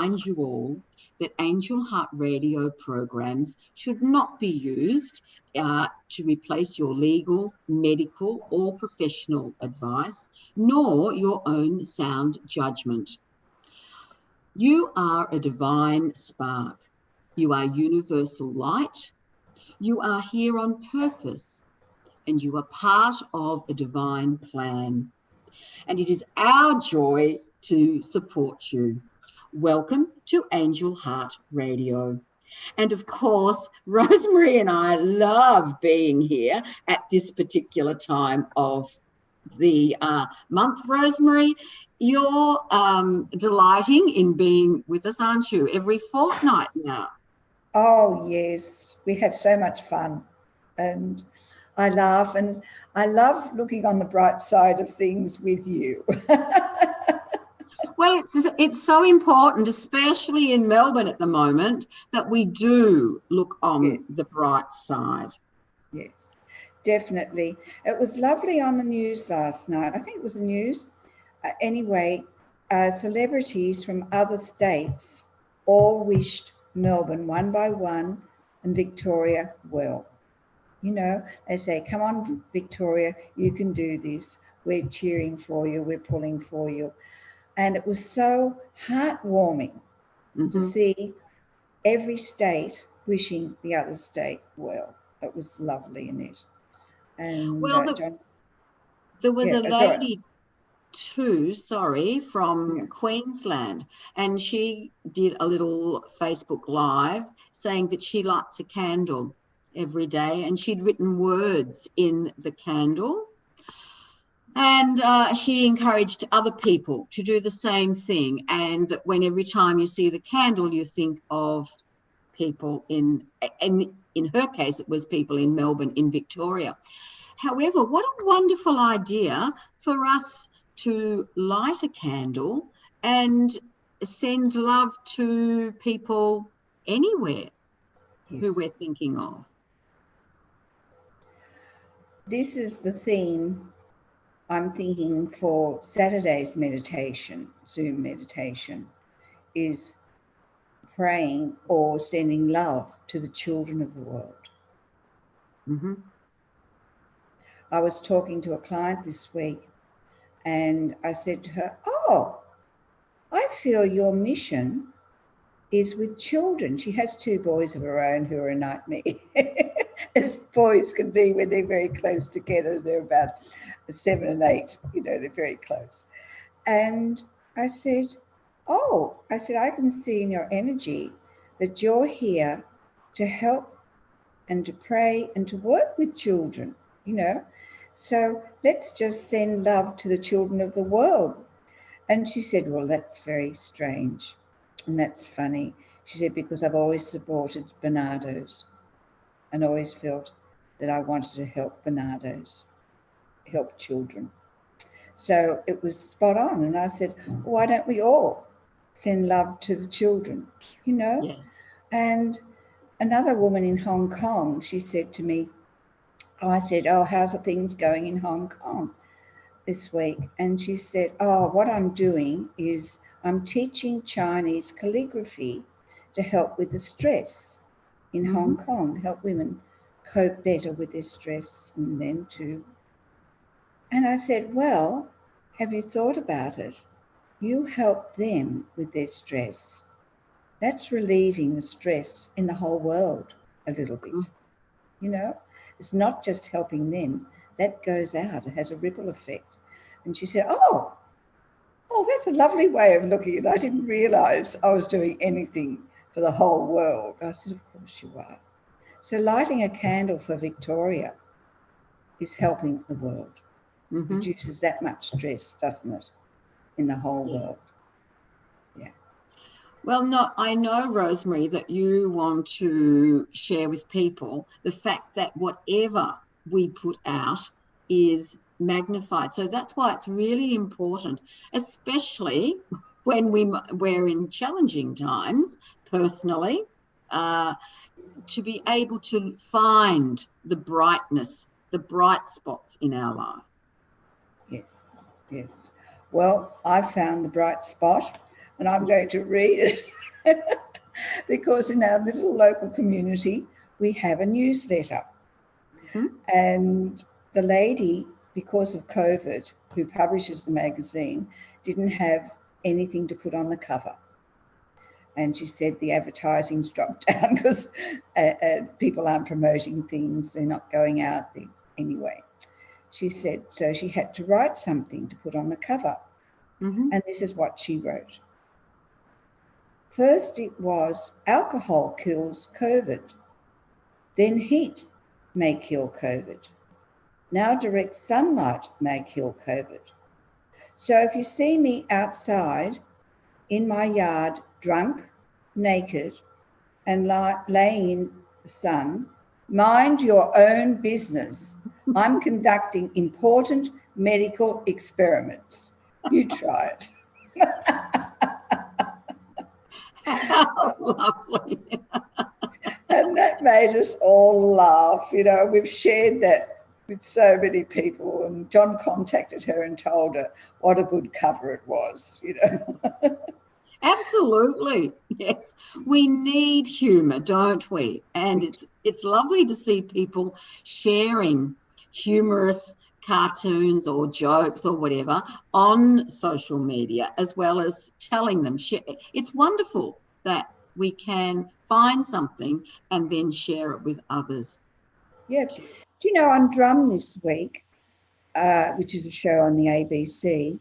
remind you all that Angel Heart Radio programs should not be used to replace your legal, medical, or professional advice, nor your own sound judgment. You are a divine spark. You are universal light. You are here on purpose, and you are part of a divine plan. And it is our joy to support you. Welcome to Angel Heart Radio. And of course, Rosemary and I love being here at this particular time of the month. Rosemary, you're delighting in being with us, aren't you? Every fortnight now. Oh, yes. We have so much fun. And I laugh, and I love looking on the bright side of things with you. Well, it's so important, especially in Melbourne at the moment, that we do look on the bright side. Yes, definitely. It was lovely on the news last night. I think it was the news. Anyway, celebrities from other states all wished Melbourne one by one and Victoria well. You know, they say, come on, Victoria, you can do this. We're cheering for you. We're pulling for you. And it was so heartwarming to see every state wishing the other state well. It was lovely, Annette. And well, there was a lady too, from Queensland, and she did a little Facebook Live saying that she lights a candle every day, and she'd written words in the candle, and she encouraged other people to do the same thing, and that when every time you see the candle, you think of people in her case, it was people in Melbourne, in Victoria. However, what a wonderful idea for us to light a candle and send love to people anywhere who we're thinking of. This is the theme I'm thinking for Saturday's meditation, Zoom meditation, is praying or sending love to the children of the world. I was talking to a client this week, and I said to her, oh, I feel your mission is with children. She has 2 boys of her own who are a nightmare, as boys can be when they're very close together. They're about 7 and 8, you know, they're very close. And I said, I can see in your energy that you're here to help and to pray and to work with children, you know. So let's just send love to the children of the world. And she said, well, that's very strange and that's funny. She said, because I've always supported Bernardos and always felt that I wanted to help Bernardos, help children. So it was spot on. And I said, why don't we all send love to the children, you know? Yes. And another woman in Hong Kong, she said to me, I said, how's things going in Hong Kong this week? And she said, what I'm doing is I'm teaching Chinese calligraphy to help with the stress in Hong Kong, help women cope better with their stress and men too. And I said, well, have you thought about it? You help them with their stress. That's relieving the stress in the whole world a little bit, you know? It's not just helping them. That goes out. It has a ripple effect. And she said, oh, that's a lovely way of looking at it. I didn't realise I was doing anything for the whole world. I said, of course you are. So lighting a candle for Victoria is helping the world. Reduces that much stress, doesn't it, in the whole world? Yeah. Well, I know, Rosemary, that you want to share with people the fact that whatever we put out is magnified. So that's why it's really important, especially when we're in challenging times, personally, to be able to find the brightness, the bright spots in our life. Yes. Well, I found the bright spot. and I'm going to read it because in our little local community, we have a newsletter. Mm-hmm. And the lady, because of COVID, who publishes the magazine, didn't have anything to put on the cover. And she said the advertising's dropped down because people aren't promoting things. They're not going out there anyway. She said, so she had to write something to put on the cover. Mm-hmm. And this is what she wrote. First it was alcohol kills COVID. Then heat may kill COVID. Now direct sunlight may kill COVID. So if you see me outside in my yard, drunk, naked, and laying in the sun, mind your own business. I'm conducting important medical experiments. You try it. How lovely. And that made us all laugh. You know, we've shared that with so many people. And John contacted her and told her what a good cover it was, you know. Absolutely. Yes. We need humour, don't we? And it's lovely to see people sharing humorous cartoons or jokes or whatever on social media, as well as telling them. It's wonderful that we can find something and then share it with others. Yeah. Do you know, on Drum this week, which is a show on the ABC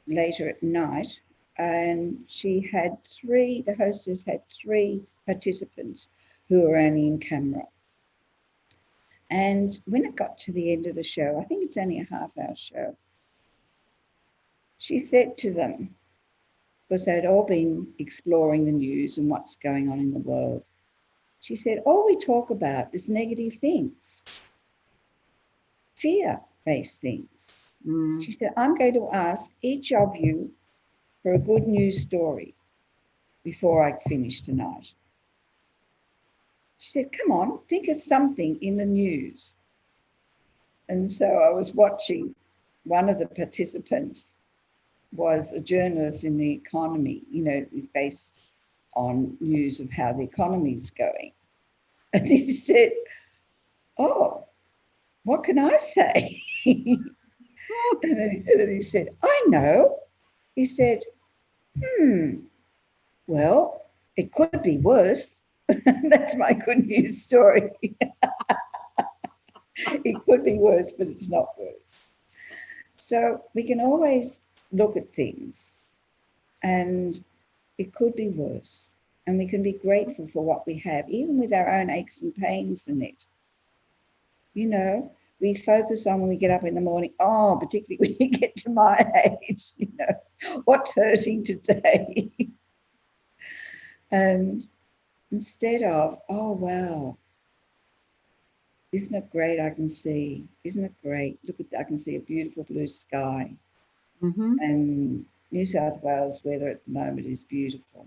later at night, and the hostess had 3 participants who were only in camera. And when it got to the end of the show, I think it's only a half-hour show, she said to them, because they'd all been exploring the news and what's going on in the world, she said, all we talk about is negative things, fear-based things. She said, I'm going to ask each of you for a good news story before I finish tonight. She said, come on, think of something in the news. And so I was watching, one of the participants was a journalist in the economy, you know, is based on news of how the economy is going. And he said, oh, what can I say? And then he said, I know. He said, well, it could be worse. That's my good news story. It could be worse, but it's not worse. So we can always look at things and it could be worse. And we can be grateful for what we have, even with our own aches and pains in it. You know, we focus on when we get up in the morning, particularly when you get to my age, you know, what's hurting today? And instead of, oh, wow, isn't it great I can see? Isn't it great? Look, I can see a beautiful blue sky. Mm-hmm. And New South Wales weather at the moment is beautiful.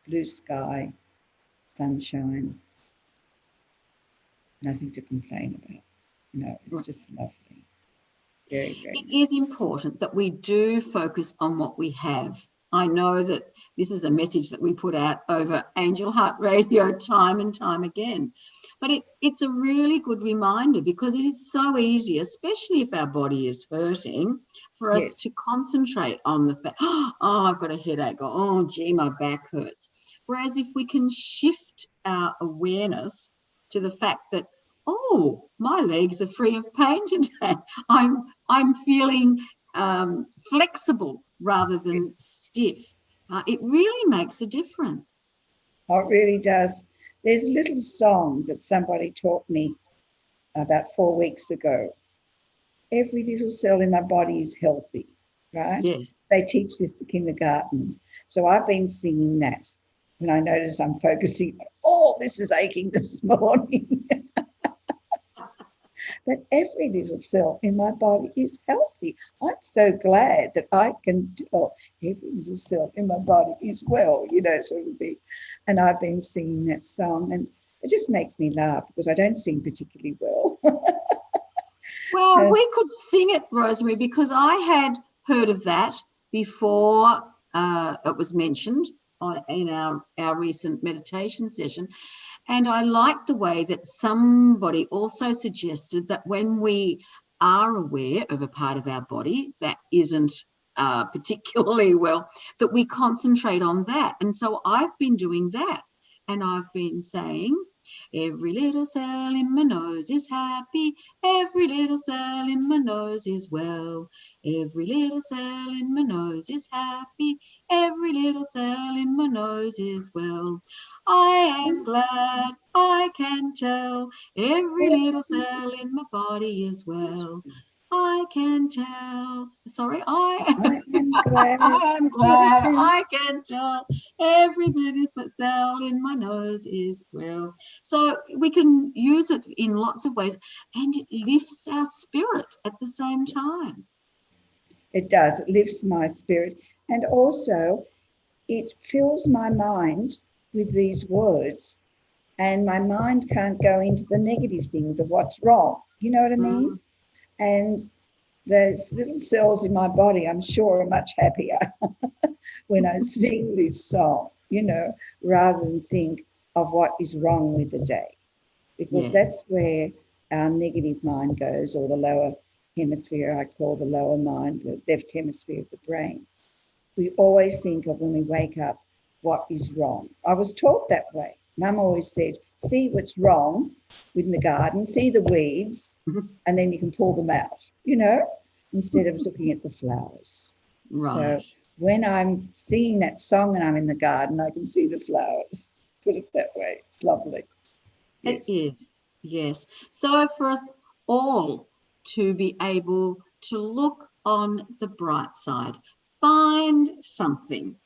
Blue sky, sunshine, nothing to complain about. No, it's just lovely. Very, very It is important that we do focus on what we have. I know that this is a message that we put out over Angel Heart Radio time and time again. But it's a really good reminder, because it is so easy, especially if our body is hurting, for us to concentrate on the fact, oh, I've got a headache, or oh, gee, my back hurts. Whereas if we can shift our awareness to the fact that, oh, my legs are free of pain today. I'm feeling flexible rather than stiff. It really makes a difference. Oh, it really does. There's a little song that somebody taught me about 4 weeks ago. Every little cell in my body is healthy, right? Yes. They teach this to kindergarten. So I've been singing that when I notice I'm focusing, this is aching this morning. But every little cell in my body is healthy. I'm so glad that I can tell every little cell in my body is well, you know, sort of thing. And I've been singing that song, and it just makes me laugh because I don't sing particularly well. Well, we could sing it, Rosemary, because I had heard of that before it was mentioned in our recent meditation session. And I like the way that somebody also suggested that when we are aware of a part of our body that isn't particularly well, that we concentrate on that. And so I've been doing that. And I've been saying, every little cell in my nose is happy. Every little cell in my nose is well. Every little cell in my nose is happy. Every little cell in my nose is well. I am glad I can tell. Every little cell in my body is well. I can tell. Sorry, I am glad. I am glad I can tell. Every little cell in my nose is well. So we can use it in lots of ways, and it lifts our spirit at the same time. It does. It lifts my spirit. And also, it fills my mind with these words, and my mind can't go into the negative things of what's wrong. You know what I mean? And those little cells in my body, I'm sure, are much happier when I sing this song, you know, rather than think of what is wrong with the day. Because that's where our negative mind goes, or the lower hemisphere, I call the lower mind, the left hemisphere of the brain. We always think of when we wake up what is wrong. I was taught that way. Mum always said, see what's wrong in the garden, see the weeds, and then you can pull them out, you know, instead of looking at the flowers. Right. So when I'm singing that song and I'm in the garden, I can see the flowers. Put it that way. It's lovely. It is, yes. So for us all to be able to look on the bright side, find something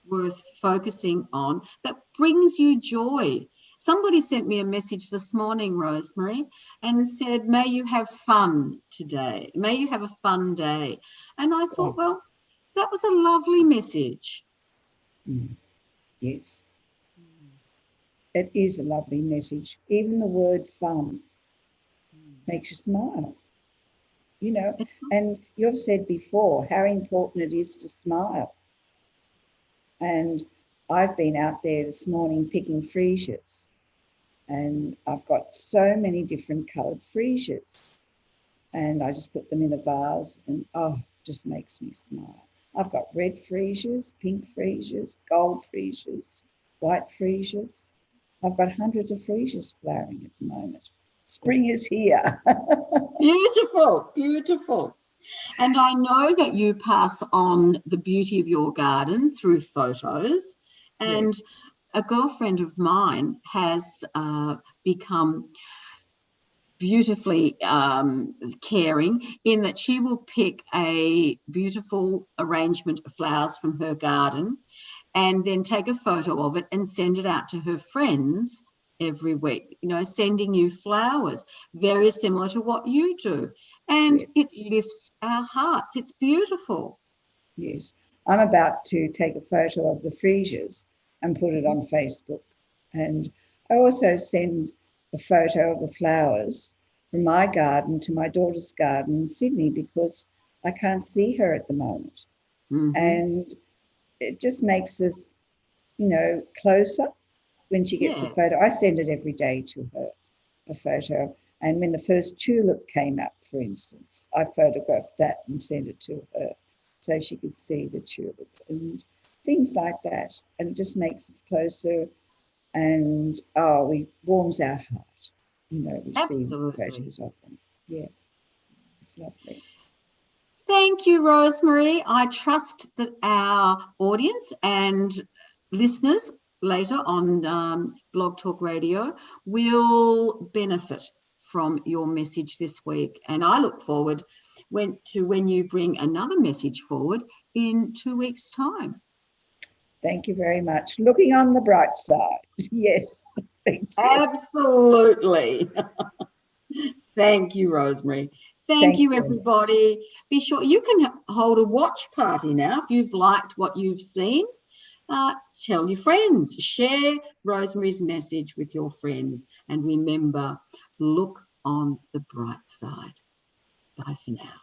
worth focusing on that brings you joy. Somebody sent me a message this morning, Rosemary, and said, may you have fun today. May you have a fun day. And I thought, well, that was a lovely message. Yes. It is a lovely message. Even the word fun makes you smile, you know. And you've said before how important it is to smile. And I've been out there this morning picking freesias, and I've got so many different coloured freesias, and I just put them in a vase, and just makes me smile. I've got red freesias, pink freesias, gold freesias, white freesias. I've got hundreds of freesias flowering at the moment. Spring is here. Beautiful, beautiful. And I know that you pass on the beauty of your garden through photos. And a girlfriend of mine has become beautifully caring in that she will pick a beautiful arrangement of flowers from her garden and then take a photo of it and send it out to her friends every week, you know, sending you flowers, very similar to what you do. And it lifts our hearts. It's beautiful. Yes. I'm about to take a photo of the freesias and put it on Facebook. And I also send a photo of the flowers from my garden to my daughter's garden in Sydney because I can't see her at the moment. And it just makes us, you know, closer when she gets a photo. I send it every day to her, a photo. And when the first tulip came up, for instance, I photographed that and sent it to her so she could see the tulip and things like that. And it just makes us closer and, it warms our heart. You know, we see photos of them. Yeah, it's lovely. Thank you, Rosemary. I trust that our audience and listeners later on Blog Talk Radio will benefit from your message this week. And I look forward when you bring another message forward in 2 weeks' time. Thank you very much. Looking on the bright side. Yes. Thank you. Absolutely. Thank you, Rosemary. Thank you, everybody. Be sure you can hold a watch party now if you've liked what you've seen. Tell your friends. Share Rosemary's message with your friends. And remember, look on the bright side. Bye for now.